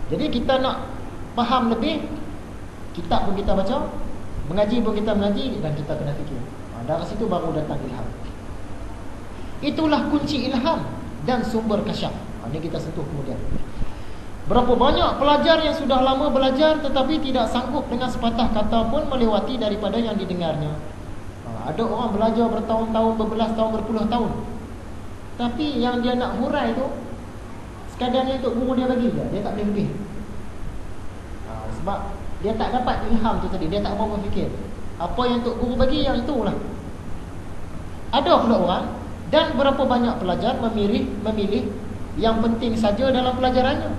Jadi kita nak faham lebih, kitab pun kita baca, mengaji pun kita mengaji, dan kita kena fikir. Dari situ baru datang ilham. Itulah kunci ilham dan sumber kasyaf. Ini kita sentuh kemudian. Berapa banyak pelajar yang sudah lama belajar tetapi tidak sanggup dengan sepatah kata pun melewati daripada yang didengarnya. Ada orang belajar bertahun-tahun, berbelas tahun, berpuluh tahun, tapi yang dia nak hurai tu sekadarnya untuk guru dia bagi dia tak boleh lebih. Sebab dia tak dapat ilham tu tadi, dia tak mahu berfikir. Apa yang untuk guru bagi, yang itulah. Ada pula orang, dan berapa banyak pelajar memilih yang penting saja dalam pelajarannya,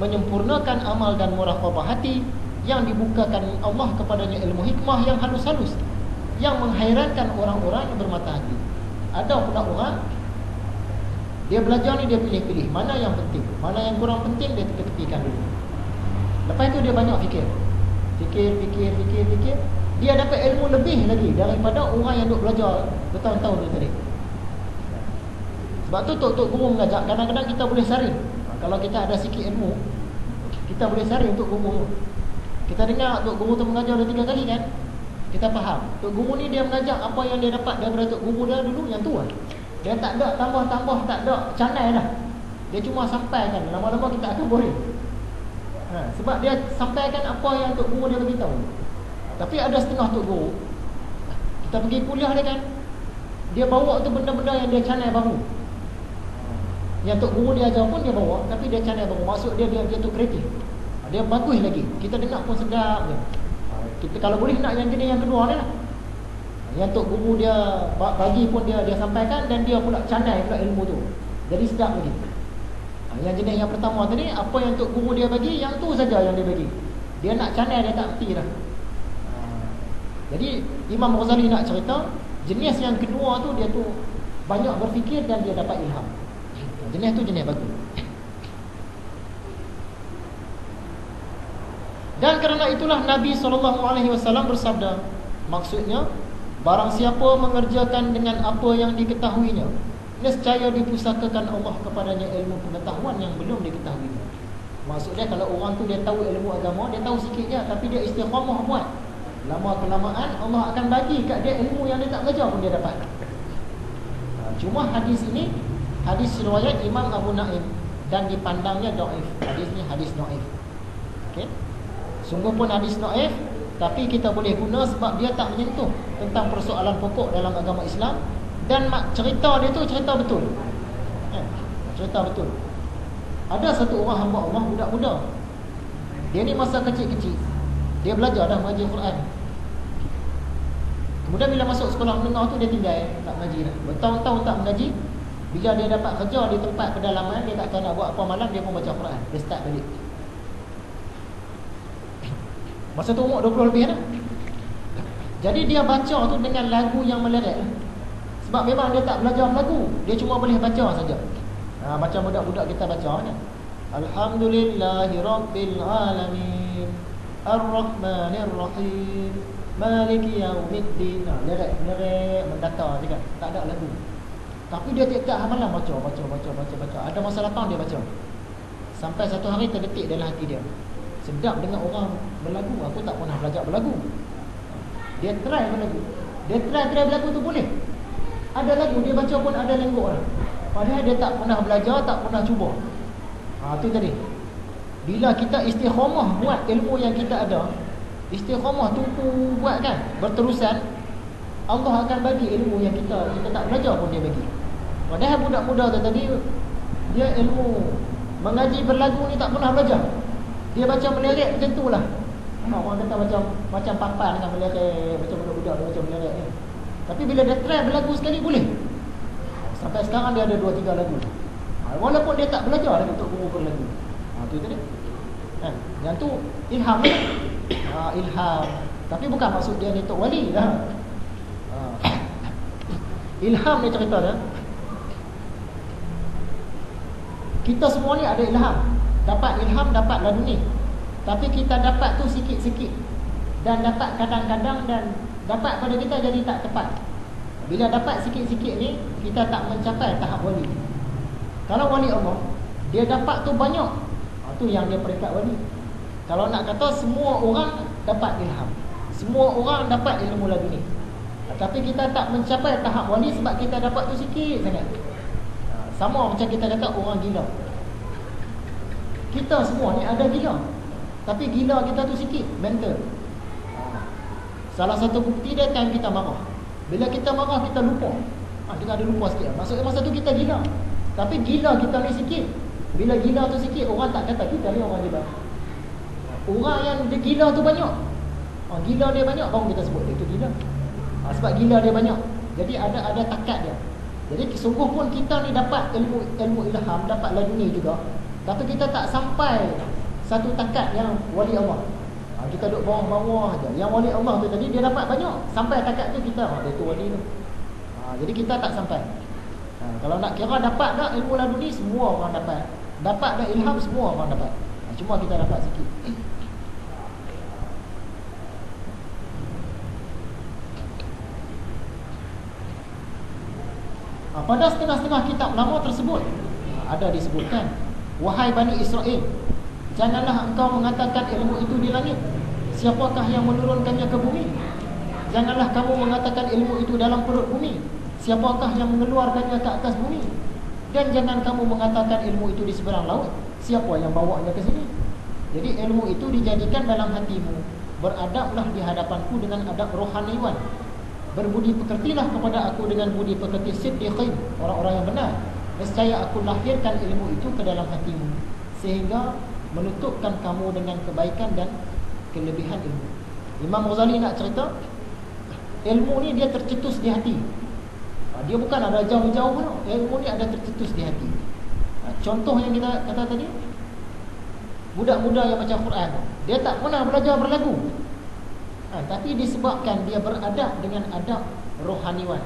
menyempurnakan amal dan muraqabah hati yang dibukakan Allah kepadanya ilmu hikmah yang halus-halus, yang menghairankan orang-orang yang bermata hati. Ada pula orang, dia belajar ni dia pilih-pilih mana yang penting, mana yang kurang penting dia tepi-tepikan dulu. Lepas itu dia banyak fikir. Dia dapat ilmu lebih lagi daripada orang yang duk belajar bertahun-tahun tu tadi. Sebab tu tok guru mengajar, kadang-kadang kita boleh saring. Kalau kita ada sikit ilmu, kita boleh saring untuk guru. Kita dengar tok guru tu mengajar dah 3 kali kan, kita faham tok guru ni dia mengajar apa yang dia dapat daripada tok guru dia dulu, yang tu lah. Dia tak ada tambah-tambah, tak ada canai dah. Dia cuma sampaikan, lama-lama kita akan boring. Sebab dia sampaikan apa yang tok guru dia beritahu. Tapi ada setengah tok guru, kita pergi kuliah dia kan, dia bawa tu benda-benda yang dia canai baru. Yang tok guru dia ajar pun dia bawa, tapi dia canai baru. Maksud dia tu kreatif. Dia bagus lagi. Kita dengar pun sedap je. Kita kalau boleh nak yang jenis yang kedua ni lah. Yang tok guru dia bagi pun dia sampaikan, dan dia pula canai pula ilmu tu. Jadi sedap lagi. Yang jenis yang pertama tadi, apa yang tok guru dia bagi, yang tu saja yang dia bagi. Dia nak canai dia tak erti dah. Jadi Imam Ghazali nak cerita, jenis yang kedua tu dia tu banyak berfikir dan dia dapat ilham. Jenis tu jenis bagus. Dan kerana itulah Nabi SAW bersabda, maksudnya, barang siapa mengerjakan dengan apa yang diketahuinya, nescaya dipusakakan Allah kepadanya ilmu pengetahuan yang belum diketahuinya. Maksudnya kalau orang tu dia tahu ilmu agama, dia tahu sikit je, tapi dia istiqamah buat, lama kelamaan Allah akan bagi kat dia ilmu yang dia tak belajar pun dia dapat. Cuma hadis ini hadis riwayat Imam Abu Naim dan dipandangnya dhaif. Hadis ni hadis dhaif. Okey. Sungguh pun hadis dhaif, tapi kita boleh guna sebab dia tak menyentuh tentang persoalan pokok dalam agama Islam, dan cerita dia tu cerita betul. Cerita betul. Ada satu orang hamba Allah, budak muda. Dia ni masa kecil-kecil dia belajar dah mengaji Quran. Kemudian bila masuk sekolah menengah tu dia tinggal, tak mengaji dah. Bertahun-tahun tak mengaji. Bila dia dapat kerja di tempat pedalaman, dia tak tahu nak buat apa malam, dia pun baca Quran. Dia start balik. Masa tu umur 20 lebih dah. Jadi dia baca tu dengan lagu yang meleret. Sebab memang dia tak belajar lagu, dia cuma boleh baca saja. Macam budak-budak kita baca kan. Alhamdulillahirabbil alamin, Ar-Rahmanir-Rahim, Maliki Yaumiddin. Leret mendata juga, tak ada lagu. Tapi dia tiap-tiap malam baca. Ada masa lapang dia baca. Sampai satu hari terdetik dalam hati dia, sedap dengar orang berlagu, aku tak pernah belajar berlagu. Dia try berlagu. Dia try berlagu tu boleh. Ada lagu dia baca pun ada lenggok lah. Padahal dia tak pernah belajar, tak pernah cuba. Tu tadi. Bila kita istiqamah buat ilmu yang kita ada, istiqamah tumpu buat kan, berterusan, Allah akan bagi ilmu yang kita tak belajar pun dia bagi. Padahal budak muda tu tadi, dia ilmu mengaji berlagu ni tak pernah belajar. Dia baca meleret macam tu lah. Orang kata macam papan kan, meleret macam budak-budak dia macam meleret ni. Tapi bila dia try berlagu sekali boleh. Sampai sekarang dia ada 2-3 lagu. Walaupun dia tak belajar lagi untuk guru berlagu. Tu tadi. Yang tu ilham ni. Ilham. Tapi bukan maksud dia ni tok wali dah. Ilham ni cerita dia. Kita semua ni ada ilham. Dapat ilham, dapat laduni. Tapi kita dapat tu sikit-sikit. Dan dapat kadang-kadang, dan dapat pada kita jadi tak tepat. Bila dapat sikit-sikit ni, kita tak mencapai tahap wali. Kalau wali Allah, dia dapat tu banyak, Itu yang dia peringkat wali. Kalau nak kata semua orang dapat ilham, semua orang dapat ilmu laduni, tapi kita tak mencapai tahap wali sebab kita dapat tu sikit sangat. Sama macam kita kata orang gila. Kita semua ni ada gila, tapi gila kita tu sikit, mental. Salah satu bukti dia time kita marah. Bila kita marah kita lupa. Kita ada lupa sikit. Maksudnya masa tu kita gila, tapi gila kita ni sikit. Bila gila tu sikit, orang tak kata kita ni orang gila. Orang yang dia gila tu banyak. Gila dia banyak, baru kita sebut dia tu gila. Sebab gila dia banyak. Jadi ada takat dia. Jadi sungguh pun kita ni dapat ilmu ilham, dapat laduni juga, tapi kita tak sampai satu takat yang wali Allah. Kita duduk bawah-bawah aja. Yang wali Allah tu tadi dia dapat banyak, sampai takat tu kita dia tu wali tu. Jadi kita tak sampai. Kalau nak kira dapat tak ilmu laduni, semua orang dapat. Dapat tak ilham, semua orang dapat. Cuma kita dapat sikit. Pada setengah-setengah kitab lama tersebut ada disebutkan, wahai Bani Israel, janganlah engkau mengatakan ilmu itu di langit. Siapakah yang menurunkannya ke bumi? Janganlah kamu mengatakan ilmu itu dalam perut bumi. Siapakah yang mengeluarkannya ke atas bumi? Dan jangan kamu mengatakan ilmu itu di seberang laut. Siapa yang bawanya ke sini? Jadi ilmu itu dijadikan dalam hatimu. Beradablah di hadapanku dengan adab rohaniwan. Berbudi pekertilah kepada aku dengan budi pekerti siddiqin, orang-orang yang benar. Nescaya aku lahirkan ilmu itu ke dalam hatimu, sehingga menutupkan kamu dengan kebaikan dan kelebihan ilmu. Imam Ghazali nak cerita, ilmu ni dia tercetus di hati. Dia bukan ada jauh-jauh pun. Ilmu ni ada tercetus di hati. Contoh yang kita kata tadi, budak-budak yang baca Quran, dia tak pernah belajar berlagu, tapi disebabkan dia beradab dengan adab rohaniwan.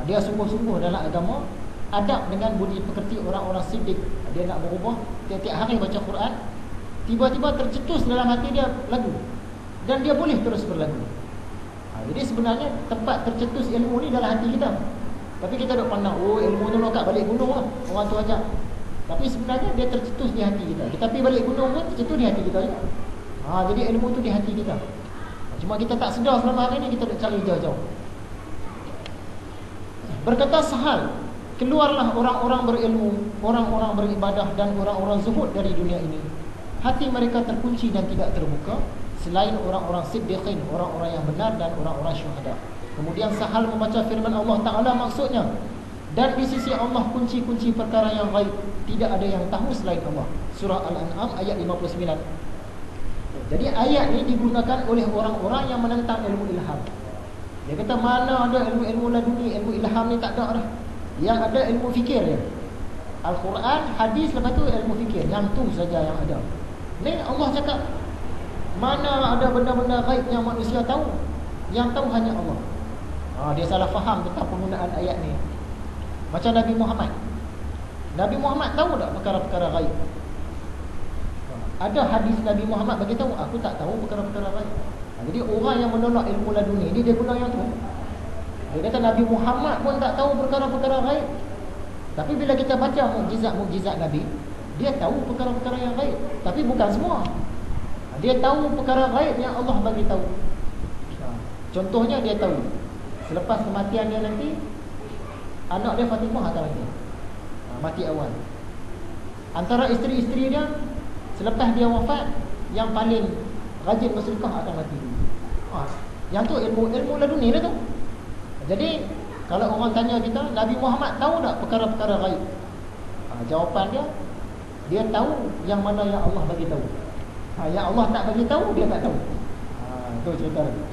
Dia sungguh-sungguh dalam agama, adab dengan budi pekerti orang-orang siddiq. Dia nak berubah, tiap-tiap hari baca Quran, tiba-tiba tercetus dalam hati dia lagu, dan dia boleh terus berlagu. Jadi sebenarnya tempat tercetus ilmu ni dalam hati kita. Tapi kita duk pandang, oh ilmu tu nak kat balik gunung lah, orang tu ajar. Tapi sebenarnya dia tercetus di hati kita. Tapi balik gunung pun tercetus di hati kita juga. Jadi ilmu tu di hati kita. Cuma kita tak sedar selama hari ni, kita duk cari jauh-jauh. Berkata Sahal, keluarlah orang-orang berilmu, orang-orang beribadah dan orang-orang zuhud dari dunia ini. Hati mereka terkunci dan tidak terbuka, selain orang-orang siddiqin, orang-orang yang benar dan orang-orang syuhada. Kemudian Sahal membaca firman Allah Ta'ala, maksudnya, dan di sisi Allah kunci-kunci perkara yang gaib, tidak ada yang tahu selain Allah. Surah Al-An'am ayat 59. Jadi ayat ini digunakan oleh orang-orang yang menentang ilmu ilham. Dia kata mana ada ilmu-ilmu laduni, ilmu ilham ni tak ada dah. Yang ada ilmu fikir dia. Al-Quran, hadis, lepas tu ilmu fikir. Yang tu saja yang ada. Ni Allah cakap, mana ada benda-benda gaib yang manusia tahu? Yang tahu hanya Allah. Dia salah faham tentang penggunaan ayat ni. Macam Nabi Muhammad. Nabi Muhammad tahu tak perkara-perkara gaib? Ada hadis Nabi Muhammad bagi tahu, aku tak tahu perkara-perkara gaib. Jadi orang yang menolak ilmu laduni ni, dia guna yang tu. Dia kata Nabi Muhammad pun tak tahu perkara-perkara gaib. Tapi bila kita baca mukjizat-mukjizat Nabi, dia tahu perkara-perkara yang gaib. Tapi bukan semua. Dia tahu perkara gaib yang Allah bagi tahu. Contohnya dia tahu, selepas kematian dia nanti, anak dia Fatimah akan mati awal. Antara isteri-isteri dia, selepas dia wafat, yang paling rajin bersedekah akan mati. Yang tu ilmu laduni lah tu. Jadi kalau orang tanya kita, Nabi Muhammad tahu tak perkara-perkara gaib? Jawapan dia tahu yang mana yang Allah bagi tahu. Yang Allah tak bagi tahu, dia tak tahu. Itu cerita dia.